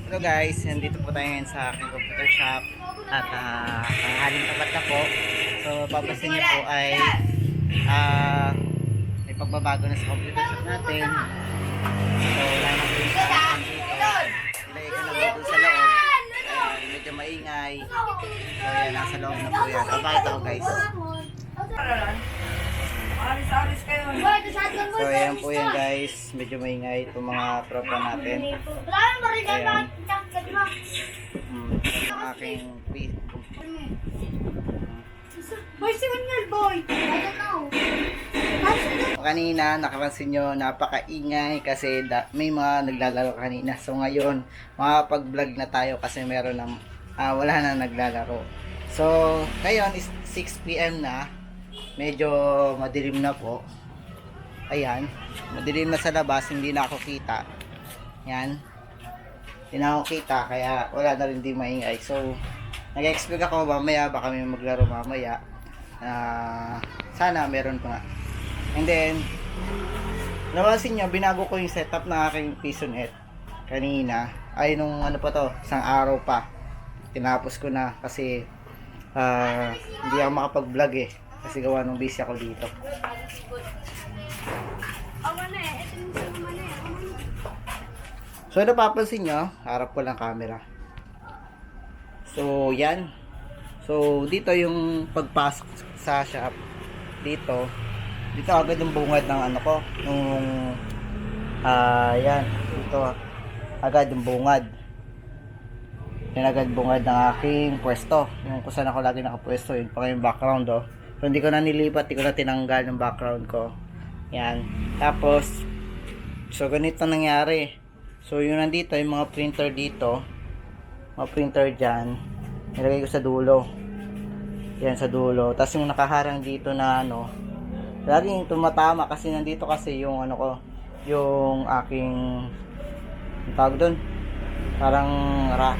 Hello guys, nandito po tayo ngayon sa aking computer shop at haling tapat na po. So papansin niyo po ay may pagbabago na sa computer shop natin. So wala na po yung sasakyan dito. Ilagay ko na po doon sa loob. Medyo maingay. So yan, nasa loob na po yan. Pakita ko guys. Alis kayo. So ayan po yan guys, medyo maingay itong mga tropa natin. Ayan. Ang aking Boy, si Manuel, boy. kanina nakapansin nyo napakaingay kasi may mga naglalaro kanina. So ngayon makapag-vlog na tayo kasi meron ng wala na naglalaro. So ngayon is 6 PM na. Medyo madilim na po. Ayan, madilim na sa labas, hindi na ako kita. Yan, hindi na ako kita kaya wala na rin di maingay. So nag-expect ako mamaya baka may maglaro mamaya. Sana meron pa nga. And then napansin nyo, binago ko yung setup ng aking PisoNet kanina. Ay nung ano pa to, isang araw pa. Tinapos ko na kasi hindi ako makapag-vlog eh. Kasi gawa nung busy ako dito. So napapansin nyo, harap ko lang camera. So yan. So dito yung pagpasok sa shop. Dito agad yung bungad ng ano ko. Nung yan. Dito agad yung bungad. Yan agad bungad ng aking pwesto. Yung kung saan ako lagi nakapwesto. Yun pa yung background oh. So hindi ko na nilipat, hindi ko na tinanggal yung background ko. Yan. Tapos so ganito nangyari. So yung nandito, yung mga printer dito, mga printer dyan, nilagay ko sa dulo. Yan sa dulo. Tapos yung nakaharang dito na ano, laging tumatama kasi nandito kasi yung ano ko, yung aking tawag doon, parang rack.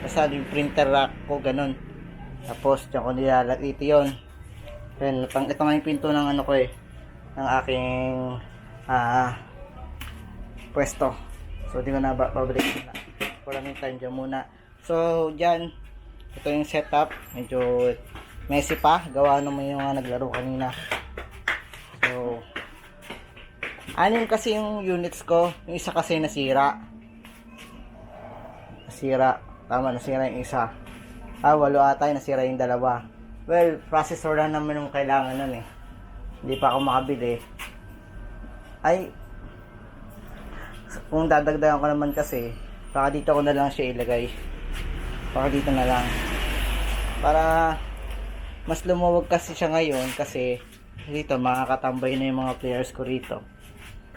Basta yung printer rack ko, ganun. Tapos dyan ko nilalagay ito yun. Then, ito nga yung pinto ng ano ko eh, ng aking pwesto. So di ko na babalik na. Kulang yung time dyan muna. So dyan, ito yung setup. Medyo messy pa. Gawa naman yung naglaro kanina. So anim kasi yung units ko. Yung isa kasi nasira. Tama, nasira yung isa. 8 ata yung nasira yung dalawa. Well, processor lang naman yung kailangan nun eh. Hindi pa ako makabili. Ay, kung dadagdagan ko naman kasi, baka dito ko na lang siya ilagay. Baka dito na lang. Para mas lumuwag kasi siya ngayon kasi dito makakatambay na yung mga players ko rito.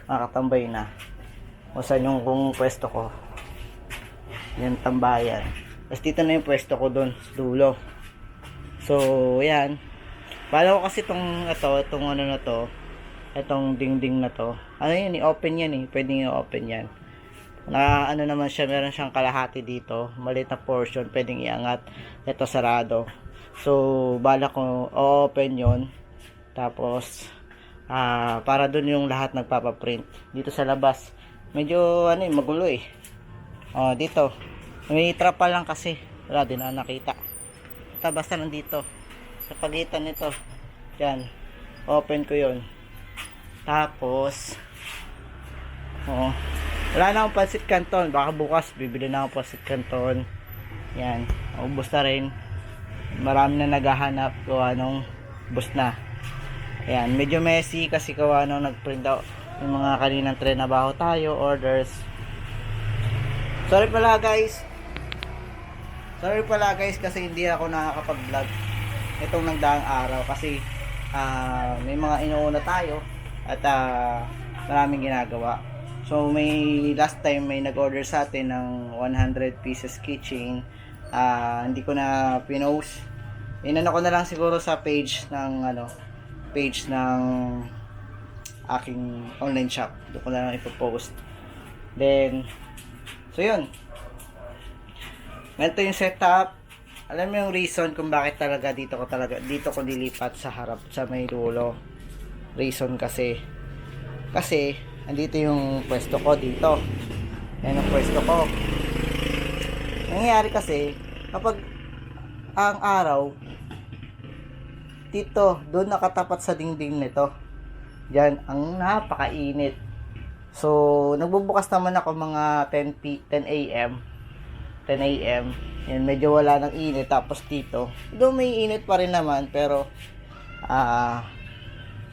Makakatambay na. O saan yung kung pwesto ko. Yan tambayan. Tapos dito na yung pwesto ko doon sa dulo. So, yan. Bala ko kasi itong ano na to, itong dingding na to. Ano yan, i-open yan eh. Pwede i-open yan. Na ano naman siya, meron siyang kalahati dito. Maliit na portion, pwedeng iangat. Ito sarado. So, bala ko o-open yon. Tapos, para dun yung lahat nagpapaprint. Dito sa labas. Medyo, ano eh, magulo eh. Dito. May trapa lang kasi. Wala din na nakita. Basta nandito. Sa pagitan nito. Yan. Open ko yon. Tapos, wala na akong pancit canton. Baka bukas bibili na akong pancit canton. Yan. Ubus na rin. Marami na naghahanap kung anong bus na. Yan. Medyo messy kasi kung anong nag-print out yung mga kaninang trabaho tayo, orders. Sorry pala guys kasi hindi ako nakakapag-vlog itong nagdaang araw kasi may mga inuuna tayo at maraming ginagawa. So may last time may nag-order sa atin ng 100 pieces keychain. Hindi ko na pinost. Inano ko na lang siguro sa page ng aking online shop. Doon ko na lang ipo-post. Then so yun. Ganito yung setup. Alam mo yung reason kung bakit talaga dito ko dilipat sa harap sa may dulo. Reason kasi andito yung pwesto ko dito. Yan ang pwesto ko. Nangyayari kasi, kapag ang araw, dito, doon nakatapat sa dingding nito. Diyan, ang napakainit. So, nagbubukas naman ako mga 10 a.m. 10 a.m. Yan, medyo wala ng init. Tapos dito, doon may init pa rin naman, pero,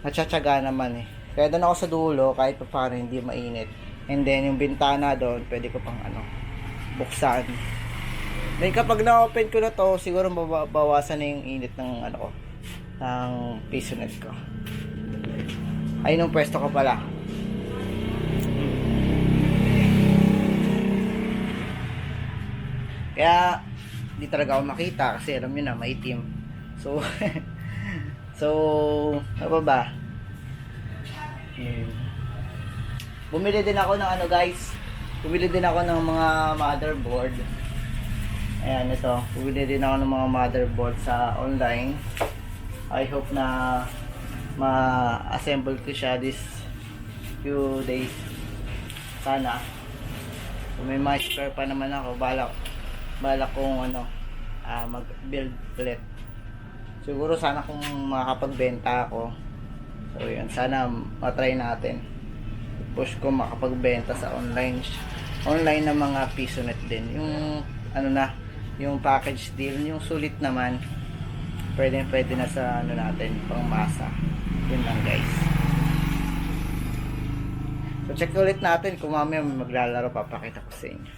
natsyatsaga naman eh. Kaya doon ako sa dulo, kahit pa paano hindi mainit. And then, yung bintana doon, pwede ko pang buksan. Then, kapag na-open ko na to, siguro mabawasan na yung init ng ko, ng pisonet ko. Ayun ang pwesto ko pala. Kaya, di talaga ako makita kasi alam nyo na, maitim. So, ano ba? Bumili din ako ng guys. Bumili din ako ng mga motherboard. Ayan, ito. Bumili din ako ng mga motherboard sa online. I hope na ma-assemble ko siya this few days. Sana. So, may mga spare pa naman ako. Balak kong mag-build ulit. Siguro sana kung makapagbenta ako. So, yun. Sana matry natin. Push ko makapagbenta sa online na mga pisonet din. Yung yung package deal, yung sulit naman. Pwede na sa natin, pang masa. Yun lang guys. So check ulit natin kung mamaya maglalaro, papakita ko sa inyo.